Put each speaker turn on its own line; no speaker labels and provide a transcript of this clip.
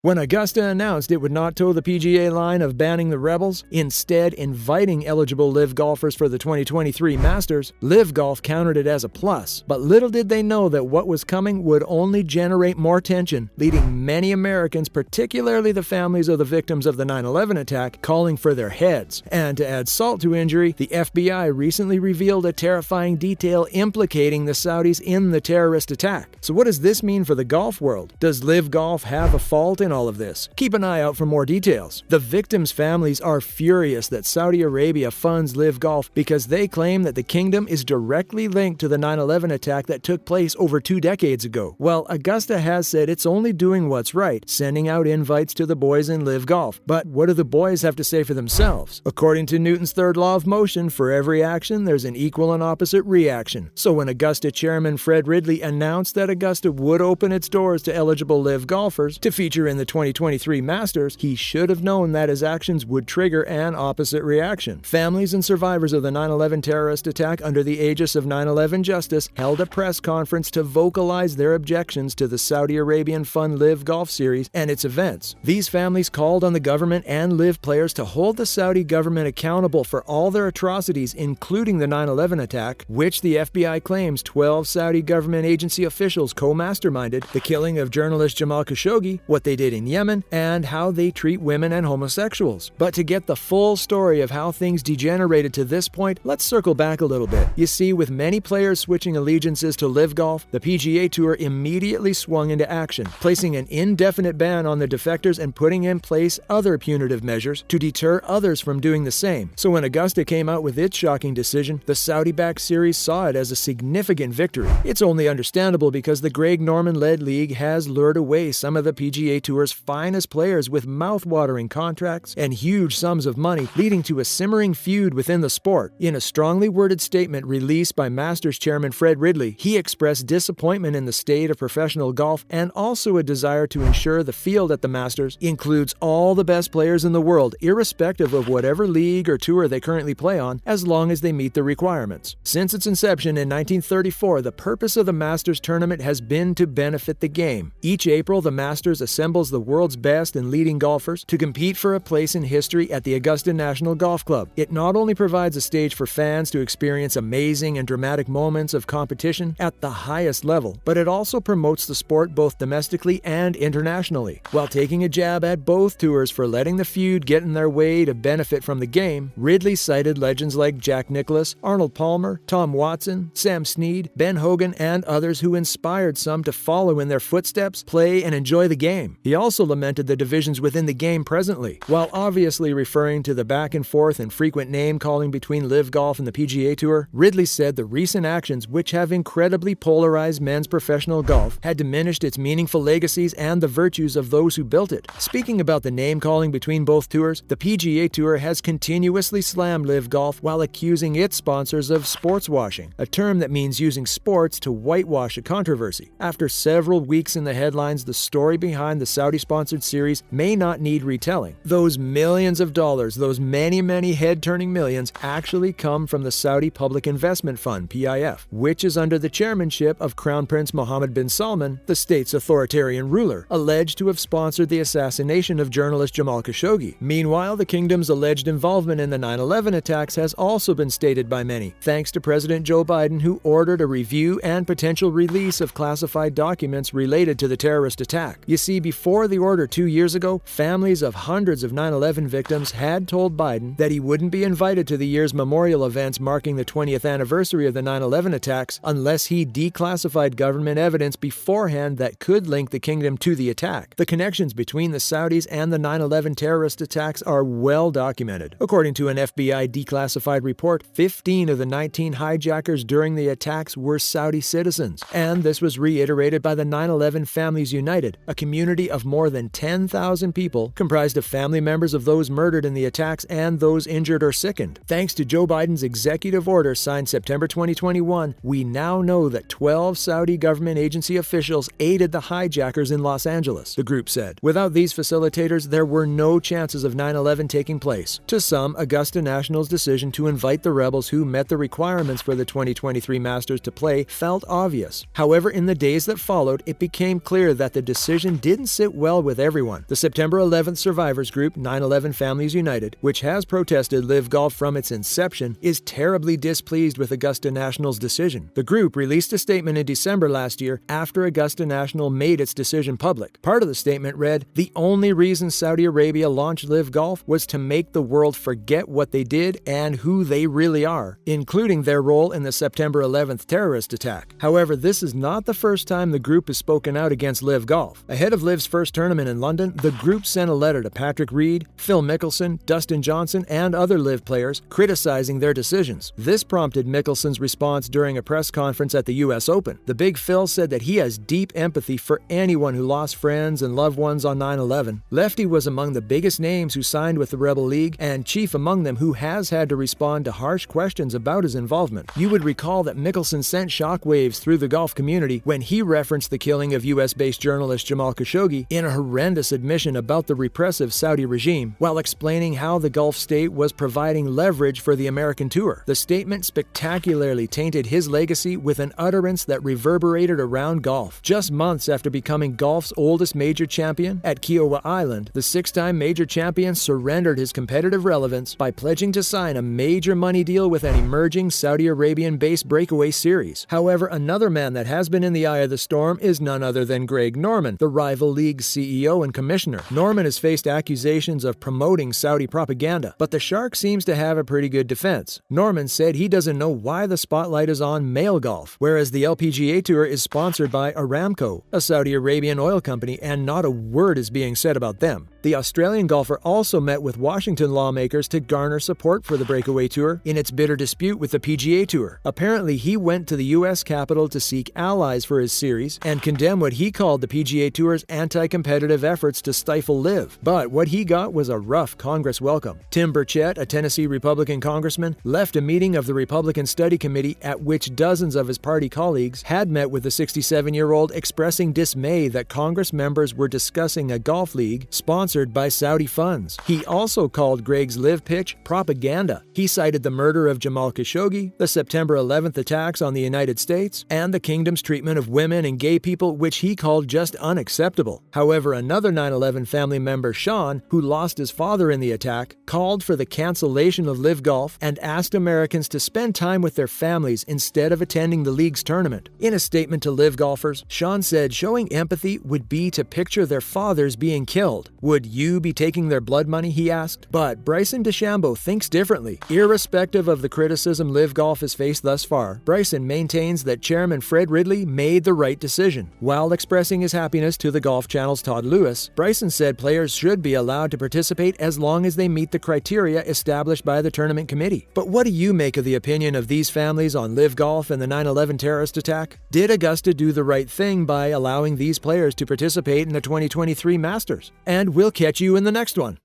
When Augusta announced it would not toe the PGA line of banning the Rebels, instead inviting eligible LIV golfers for the 2023 Masters, LIV Golf countered it as a plus. But little did they know that what was coming would only generate more tension, leading many Americans, particularly the families of the victims of the 9/11 attack, calling for their heads. And to add salt to injury, the FBI recently revealed a terrifying detail implicating the Saudis in the terrorist attack. So what does this mean for the golf world? Does LIV Golf have a fault in all of this? Keep an eye out for more details. The victims' families are furious that Saudi Arabia funds LIV Golf because they claim that the kingdom is directly linked to the 9/11 attack that took place over 2 decades ago. Well, Augusta has said it's only doing what's right, sending out invites to the boys in LIV Golf. But what do the boys have to say for themselves? According to Newton's third law of motion, for every action, there's an equal and opposite reaction. So when Augusta chairman Fred Ridley announced that Augusta would open its doors to eligible LIV golfers to feature in the 2023 Masters, he should have known that his actions would trigger an opposite reaction. Families and survivors of the 9/11 terrorist attack under the aegis of 9/11 Justice held a press conference to vocalize their objections to the Saudi Arabian fund LIV Golf Series and its events. These families called on the government and LIV players to hold the Saudi government accountable for all their atrocities, including the 9/11 attack, which the FBI claims 12 Saudi government agency officials co-masterminded, the killing of journalist Jamal Khashoggi, what they did in Yemen, and how they treat women and homosexuals. But to get the full story of how things degenerated to this point, let's circle back a little bit. You see, with many players switching allegiances to LIV Golf, the PGA Tour immediately swung into action, placing an indefinite ban on the defectors and putting in place other punitive measures to deter others from doing the same. So when Augusta came out with its shocking decision, the Saudi-backed series saw it as a significant victory. It's only understandable because the Greg Norman-led league has lured away some of the PGA Tour's finest players with mouth-watering contracts and huge sums of money, leading to a simmering feud within the sport. In a strongly worded statement released by Masters chairman Fred Ridley, he expressed disappointment in the state of professional golf and also a desire to ensure the field at the Masters includes all the best players in the world, irrespective of whatever league or tour they currently play on, as long as they meet the requirements. Since its inception in 1934, the purpose of the Masters tournament has been to benefit the game. Each April, the Masters assembles the world's best and leading golfers to compete for a place in history at the Augusta National Golf Club. It not only provides a stage for fans to experience amazing and dramatic moments of competition at the highest level, but it also promotes the sport both domestically and internationally. While taking a jab at both tours for letting the feud get in their way to benefit from the game, Ridley cited legends like Jack Nicklaus, Arnold Palmer, Tom Watson, Sam Snead, Ben Hogan, and others who inspired some to follow in their footsteps, play, and enjoy the game. He also lamented the divisions within the game presently. While obviously referring to the back and forth and frequent name-calling between LIV Golf and the PGA Tour, Ridley said the recent actions, which have incredibly polarized men's professional golf, had diminished its meaningful legacies and the virtues of those who built it. Speaking about the name-calling between both tours, the PGA Tour has continuously slammed LIV Golf while accusing its sponsors of sports washing, a term that means using sports to whitewash a controversy. After several weeks in the headlines, the story behind the Saudi-sponsored series may not need retelling. Those millions of dollars, those many head-turning millions, actually come from the Saudi Public Investment Fund, PIF, which is under the chairmanship of Crown Prince Mohammed bin Salman, the state's authoritarian ruler, alleged to have sponsored the assassination of journalist Jamal Khashoggi. Meanwhile, the kingdom's alleged involvement in the 9/11 attacks has also been stated by many, thanks to President Joe Biden, who ordered a review and potential release of classified documents related to the terrorist attack. You see, before the order 2 years ago, families of hundreds of 9/11 victims had told Biden that he wouldn't be invited to the year's memorial events marking the 20th anniversary of the 9/11 attacks unless he declassified government evidence beforehand that could link the kingdom to the attack. The connections between the Saudis and the 9/11 terrorist attacks are well documented. According to an FBI declassified report, 15 of the 19 hijackers during the attacks were Saudi citizens. And this was reiterated by the 9/11 Families United, a community of more than 10,000 people comprised of family members of those murdered in the attacks and those injured or sickened. Thanks to Joe Biden's executive order signed September 2021, we now know that 12 Saudi government agency officials aided the hijackers in Los Angeles, the group said. Without these facilitators, there were no chances of 9/11 taking place. To some, Augusta National's decision to invite the rebels who met the requirements for the 2023 Masters to play felt obvious. However, in the days that followed, it became clear that the decision didn't sit sit well with everyone. The September 11th survivors group, 9/11 Families United, which has protested LIV Golf from its inception, is terribly displeased with Augusta National's decision. The group released a statement in December last year after Augusta National made its decision public. Part of the statement read, "The only reason Saudi Arabia launched LIV Golf was to make the world forget what they did and who they really are, including their role in the September 11th terrorist attack." However, this is not the first time the group has spoken out against LIV Golf. Ahead of LIV's first tournament in London, the group sent a letter to Patrick Reed, Phil Mickelson, Dustin Johnson, and other LIV players criticizing their decisions. This prompted Mickelson's response during a press conference at the US Open. The Big Phil said that he has deep empathy for anyone who lost friends and loved ones on 9/11. Lefty was among the biggest names who signed with the Rebel League, and chief among them who has had to respond to harsh questions about his involvement. You would recall that Mickelson sent shockwaves through the golf community when he referenced the killing of US-based journalist Jamal Khashoggi in a horrendous admission about the repressive Saudi regime, while explaining how the Gulf state was providing leverage for the American tour. The statement spectacularly tainted his legacy with an utterance that reverberated around golf. Just months after becoming golf's oldest major champion at Kiowa Island, the six-time major champion surrendered his competitive relevance by pledging to sign a major money deal with an emerging Saudi Arabian-based breakaway series. However, another man that has been in the eye of the storm is none other than Greg Norman, the rival league's CEO and commissioner. Norman has faced accusations of promoting Saudi propaganda, but the Shark seems to have a pretty good defense. Norman said he doesn't know why the spotlight is on male golf, whereas the LPGA Tour is sponsored by Aramco, a Saudi Arabian oil company, and not a word is being said about them. The Australian golfer also met with Washington lawmakers to garner support for the breakaway tour in its bitter dispute with the PGA Tour. Apparently, he went to the U.S. Capitol to seek allies for his series and condemn what he called the PGA Tour's anti-competitive efforts to stifle LIV. But what he got was a rough Congress welcome. Tim Burchett, a Tennessee Republican congressman, left a meeting of the Republican Study Committee at which dozens of his party colleagues had met with the 67-year-old, expressing dismay that Congress members were discussing a golf league sponsored by Saudi funds. He also called Greg's LIV pitch propaganda. He cited the murder of Jamal Khashoggi, the September 11th attacks on the United States, and the kingdom's treatment of women and gay people, which he called just unacceptable. However, another 9/11 family member, Sean, who lost his father in the attack, called for the cancellation of LIV Golf and asked Americans to spend time with their families instead of attending the league's tournament. In a statement to LIV golfers, Sean said showing empathy would be to picture their fathers being killed. Would you be taking their blood money, he asked. But Bryson DeChambeau thinks differently. Irrespective of the criticism LIV Golf has faced thus far, Bryson maintains that Chairman Fred Ridley made the right decision. While expressing his happiness to the Golf Channel's Todd Lewis, Bryson said players should be allowed to participate as long as they meet the criteria established by the tournament committee. But what do you make of the opinion of these families on LIV Golf and the 9/11 terrorist attack? Did Augusta do the right thing by allowing these players to participate in the 2023 Masters? And we'll catch you in the next one.